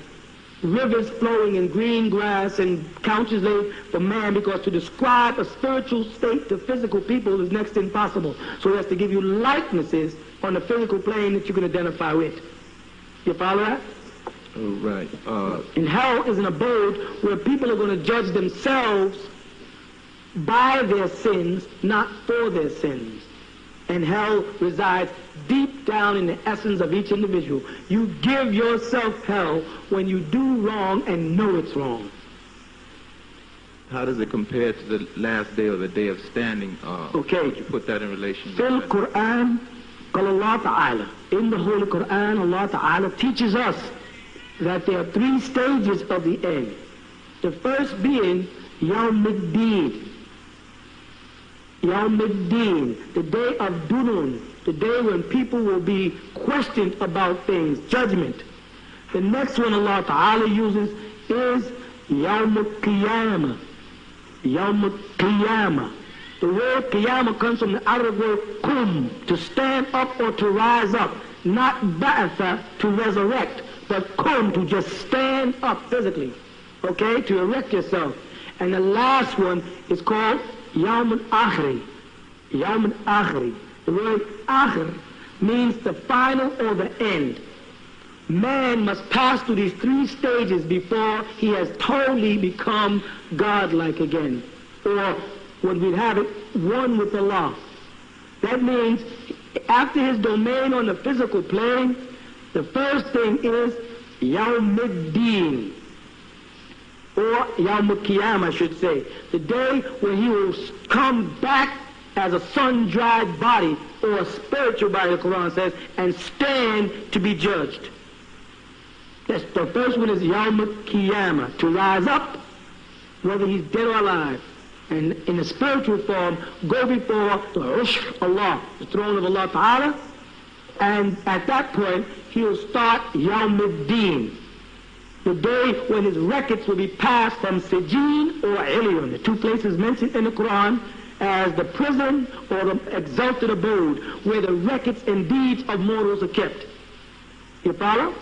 Rivers flowing in green grass and couches laid for man, because to describe a spiritual state to physical people is next to impossible. So he has to give you likenesses on the physical plane that you can identify with. You follow that? Oh, right. And hell is an abode where people are going to judge themselves by their sins, not for their sins. And hell resides deep down in the essence of each individual. You give yourself hell when you do wrong and know it's wrong. How does it compare to the last day or the day of standing? Okay. Would you put that in relation? Fil Quran, Allah Ta'ala. In the Holy Quran, Allah Ta'ala teaches us that there are 3 stages of the end. The first being Yawm al-Din. Yawm al-Din, the day of Dunun, the day when people will be questioned about things, judgment. The next one Allah Ta'ala uses is Yawm al-Qiyamah. Yawm al-Qiyamah. The word Qiyamah comes from the Arabic word kum, to stand up or to rise up. Not ba'atha, to resurrect, but kum, to just stand up physically. Okay, to erect yourself. And the last one is called Yawm al-Akhri. Yawm al-Akhri. The word akhir means the final or the end. Man must pass through these three stages before he has totally become godlike again. Or, when we have it, one with Allah. That means, after his domain on the physical plane, the first thing is Yawm al-Din. Or Yawm al-Qiyamah, I should say. The day when he will come back as a sun-dried body, or a spiritual body, the Quran says, and stand to be judged. Yes, the first one is Yawm al-Qiyamah, to rise up, whether he's dead or alive, and in the spiritual form, go before the Ursh Allah, the throne of Allah Ta'ala, and at that point, he will start Yawm al-Din, the day when his records will be passed from Sijin or Ilion, the two places mentioned in the Quran, as the prison or the exalted abode where the records and deeds of mortals are kept. You follow?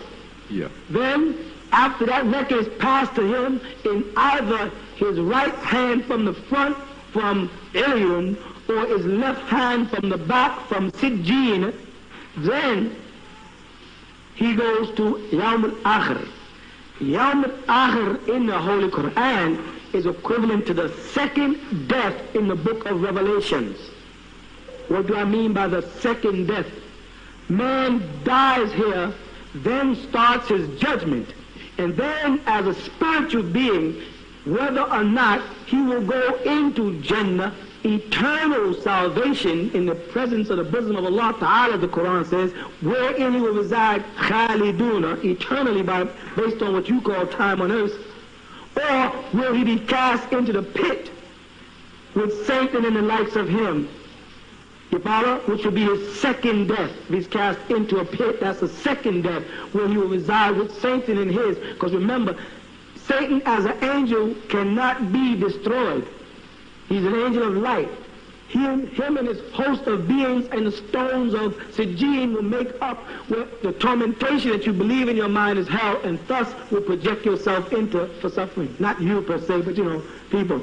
Yeah. Then, after that record is passed to him in either his right hand from the front from Ilion or his left hand from the back from Sijin, then he goes to Yawm al-Akhir. Yawm al-Akhir in the Holy Quran is equivalent to the second death in the book of Revelations. What do I mean by the second death? Man dies here, then starts his judgment, and then as a spiritual being, whether or not he will go into Jannah, eternal salvation in the presence of the bosom of Allah Ta'ala, the Quran says, wherein he will reside khaliduna, eternally, based on what you call time on earth, or will he be cast into the pit with Satan and the likes of him? You follow? Which will be his second death. If he's cast into a pit, that's the second death, where he will reside with Satan and his. Because remember, Satan as an angel cannot be destroyed. He's an angel of light. Him and his host of beings and the stones of Sijin will make up what the tormentation that you believe in your mind is hell, and thus will project yourself into for suffering. Not you per se, but people.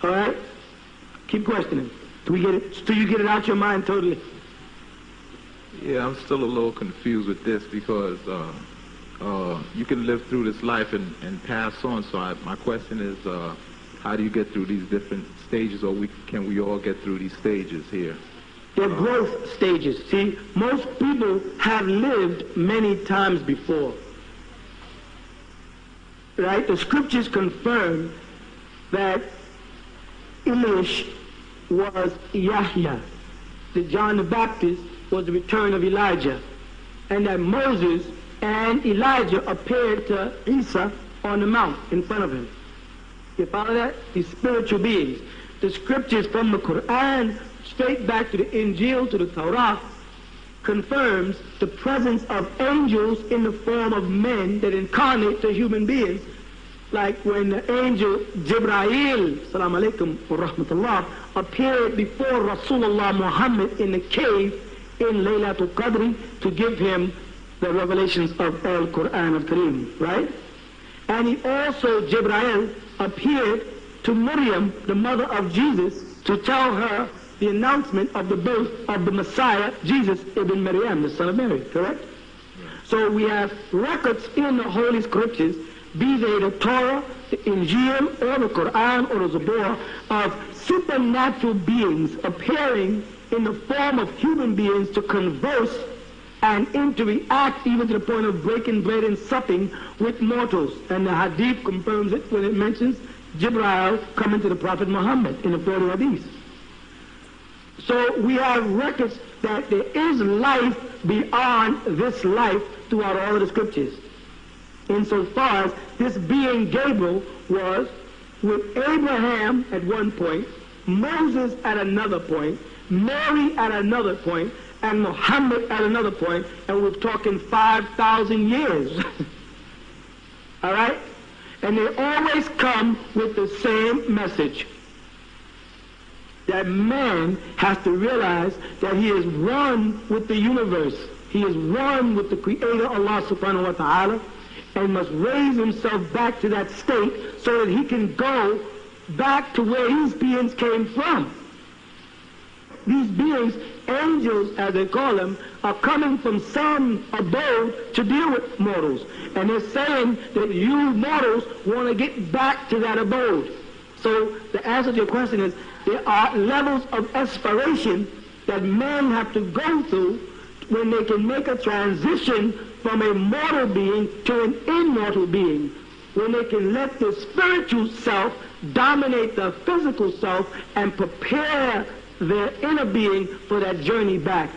All right? Keep questioning. Do you get it out your mind totally? Yeah, I'm still a little confused with this because you can live through this life and pass on. So my question is, how do you get through these different stages, or can we all get through these stages here? They're growth stages. See, most people have lived many times before. Right? The scriptures confirm that Elish was Yahya, that John the Baptist was the return of Elijah, and that Moses and Elijah appeared to Isa on the mount in front of him. You follow that? These spiritual beings. The scriptures from the Quran, straight back to the Injil, to the Torah, confirms the presence of angels in the form of men that incarnate to human beings. Like when the angel Jibreel, salam alaikum wa rahmatullah, appeared before Rasulullah Muhammad in the cave in Laylatul Qadr to give him the revelations of Al-Quran al-Kareem, right? And he also, Jibreel, appeared to Maryam, the mother of Jesus, to tell her the announcement of the birth of the Messiah, Jesus ibn Maryam, the son of Mary, correct? So we have records in the Holy Scriptures, be they the Torah, the Injil, or the Quran, or the Zabur, of supernatural beings appearing in the form of human beings to converse and interact even to the point of breaking bread and supping with mortals. And the Hadith confirms it when it mentions Jibreel coming to the Prophet Muhammad in the 40 Hadiths. So we have records that there is life beyond this life throughout all of the scriptures. Insofar as this being Gabriel was with Abraham at one point, Moses at another point, Mary at another point, and Muhammad at another point, and we're talking 5,000 years. All right? And they always come with the same message. That man has to realize that he is one with the universe. He is one with the Creator, Allah subhanahu wa ta'ala, and must raise himself back to that state so that he can go back to where these beings came from. These beings, angels as they call them, are coming from some abode to deal with mortals. And they're saying that you mortals want to get back to that abode. So the answer to your question is, there are levels of aspiration that men have to go through when they can make a transition from a mortal being to an immortal being. When they can let the spiritual self dominate the physical self and prepare their inner being for that journey back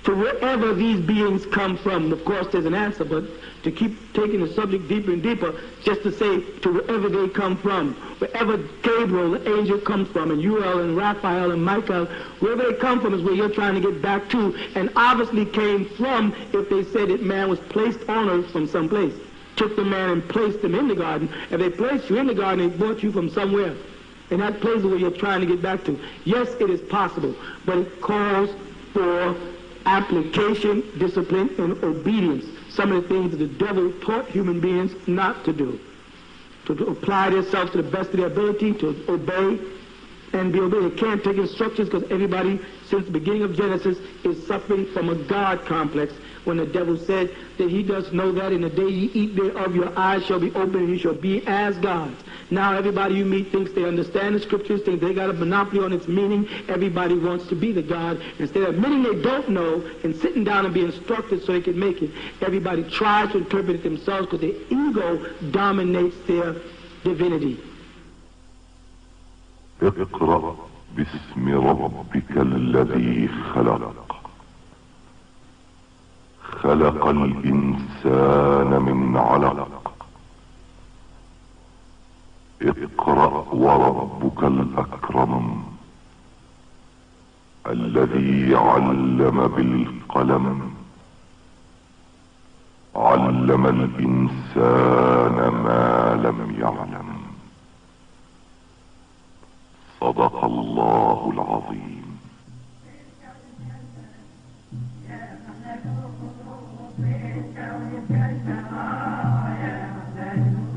to wherever these beings come from. Of course, there's an answer, but to keep taking the subject deeper and deeper, just to say to wherever they come from, wherever Gabriel, the angel, comes from, and Uriel and Raphael and Michael, wherever they come from is where you're trying to get back to, and obviously came from if they said that man was placed on earth from someplace. Took the man and placed him in the garden. If they placed you in the garden, they brought you from somewhere. And that place is where you're trying to get back to. Yes, it is possible, but it calls for application, discipline, and obedience. Some of the things that the devil taught human beings not to do. To apply themselves to the best of their ability, to obey and be obeyed. They can't take instructions because everybody, since the beginning of Genesis, is suffering from a God complex. When the devil said that he does know that in the day you eat thereof, your eyes shall be open and you shall be as gods. Now everybody you meet thinks they understand the scriptures, thinks they got a monopoly on its meaning. Everybody wants to be the God. Instead of admitting they don't know and sitting down and be instructed so they can make it, everybody tries to interpret it themselves because their ego dominates their divinity. اقرأ باسم ربك الذي خلق خلق الإنسان من علق اقرأ وربك الأكرم الذي علم بالقلم علم الإنسان ما لم يعلم صدق الله العظيم